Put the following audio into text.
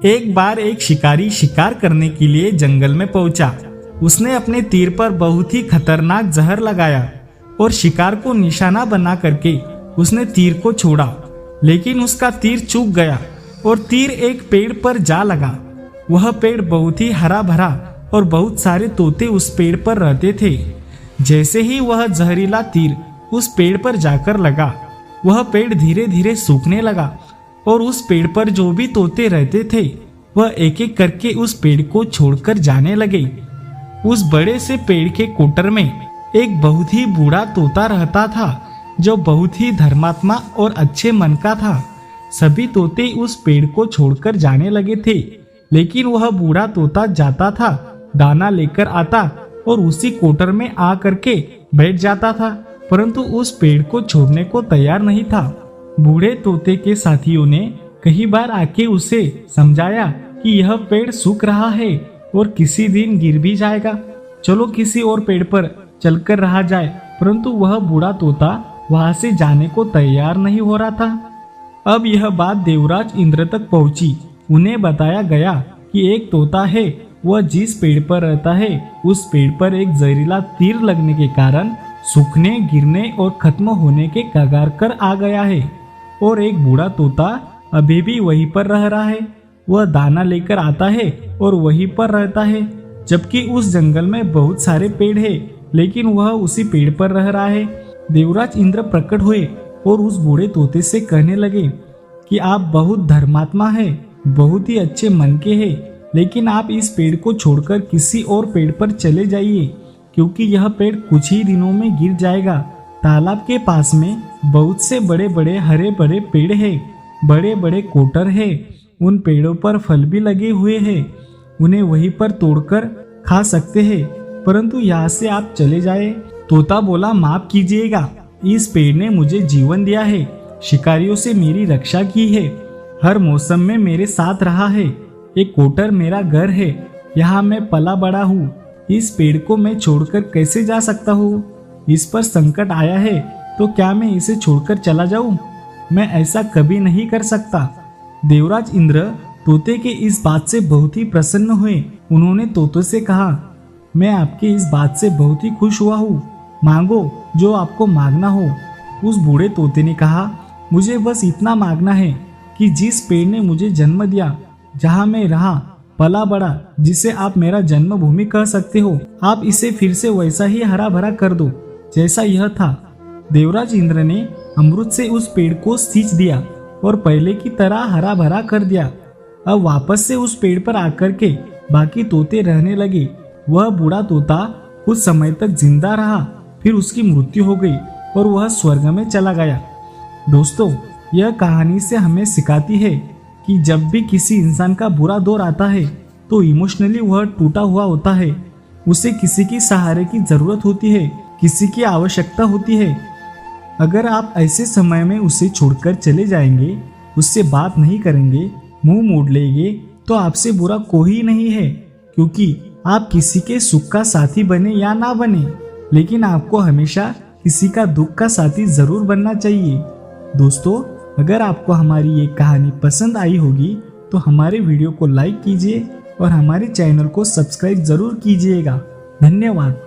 एक बार एक शिकारी शिकार करने के लिए जंगल में पहुंचा। उसने अपने तीर पर बहुत ही खतरनाक जहर लगाया और शिकार को निशाना बना करके उसने तीर को छोड़ा, लेकिन उसका तीर चूक गया और तीर एक पेड़ पर जा लगा। वह पेड़ बहुत ही हरा भरा और बहुत सारे तोते उस पेड़ पर रहते थे। जैसे ही वह जहरीला तीर उस पेड़ पर जाकर लगा, वह पेड़ धीरे धीरे सूखने लगा और उस पेड़ पर जो भी तोते रहते थे वह एक एक करके उस पेड़ को छोड़कर जाने लगे। उस बड़े से पेड़ के कोटर में एक बहुत ही बूढ़ा तोता रहता था, जो बहुत ही धर्मात्मा और अच्छे मन का था। सभी तोते उस पेड़ को छोड़कर जाने लगे थे, लेकिन वह बूढ़ा तोता जाता था, दाना लेकर आता और उसी कोटर में आ करके बैठ जाता था, परंतु उस पेड़ को छोड़ने को तैयार नहीं था। बूढ़े तोते के साथियों ने कई बार आके उसे समझाया कि यह पेड़ सूख रहा है और किसी दिन गिर भी जाएगा, चलो किसी और पेड़ पर चलकर रहा जाए, परंतु वह बूढ़ा तोता वहां से जाने को तैयार नहीं हो रहा था। अब यह बात देवराज इंद्र तक पहुंची। उन्हें बताया गया कि एक तोता है, वह जिस पेड़ पर रहता है उस पेड़ पर एक जहरीला तीर लगने के कारण सूखने, गिरने और खत्म होने के कगार कर आ गया है, और एक बूढ़ा तोता अभी भी वहीं पर रह रहा है। वह दाना लेकर आता है और वहीं पर रहता है, जबकि उस जंगल में बहुत सारे पेड़ है, लेकिन वह उसी पेड़ पर रह रहा है। देवराज इंद्र प्रकट हुए और उस बूढ़े तोते से कहने लगे कि आप बहुत धर्मात्मा है, बहुत ही अच्छे मन के हैं, लेकिन आप इस पेड़ को छोड़कर किसी और पेड़ पर चले जाइए, क्योंकि यह पेड़ कुछ ही दिनों में गिर जाएगा। तालाब के पास में बहुत से बड़े बड़े हरे भरे पेड़ हैं, बड़े बड़े कोटर हैं, उन पेड़ों पर फल भी लगे हुए हैं, उन्हें वहीं पर तोड़कर खा सकते हैं, परंतु यहाँ से आप चले जाए। तोता बोला, माफ कीजिएगा, इस पेड़ ने मुझे जीवन दिया है, शिकारियों से मेरी रक्षा की है, हर मौसम में मेरे साथ रहा है, एक कोटर मेरा घर है, यहाँ मैं पला बड़ा हूँ, इस पेड़ को मैं छोड़कर कैसे जा सकता हूँ? इस पर संकट आया है तो क्या मैं इसे छोड़कर चला जाऊँ? मैं ऐसा कभी नहीं कर सकता। देवराज इंद्र तोते के इस बात से बहुत ही प्रसन्न हुए। उन्होंने तोते से कहा, मैं आपकी इस बात से बहुत ही खुश हुआ हूँ, मांगो जो आपको मांगना हो। उस बूढ़े तोते ने कहा, मुझे बस इतना मांगना है कि जिस पेड़ ने मुझे जन्म दिया, जहाँ मैं रहा, पला बड़ा, जिसे आप मेरा जन्मभूमि कह सकते हो, आप इसे फिर से वैसा ही हरा भरा कर दो जैसा यह था। देवराज इंद्र ने अमृत से उस पेड़ को सींच दिया और पहले की तरह हरा भरा कर दिया। अब वापस से उस पेड़ पर आकर के बाकी तोते रहने लगे। वह बूढ़ा तोता कुछ समय तक जिंदा रहा, फिर उसकी मृत्यु हो गई और वह स्वर्ग में चला गया। दोस्तों, यह कहानी से हमें सिखाती है कि जब भी किसी इंसान का बुरा दौर आता है तो इमोशनली वह टूटा हुआ होता है, उसे किसी की सहारे की जरूरत होती है, किसी की आवश्यकता होती है। अगर आप ऐसे समय में उसे छोड़कर चले जाएंगे, उससे बात नहीं करेंगे, मुंह मोड़ लेंगे, तो आपसे बुरा कोई नहीं है, क्योंकि आप किसी के सुख का साथी बने या ना बने, लेकिन आपको हमेशा किसी का दुख का साथी जरूर बनना चाहिए। दोस्तों, अगर आपको हमारी ये कहानी पसंद आई होगी तो हमारे वीडियो को लाइक कीजिए और हमारे चैनल को सब्सक्राइब जरूर कीजिएगा। धन्यवाद।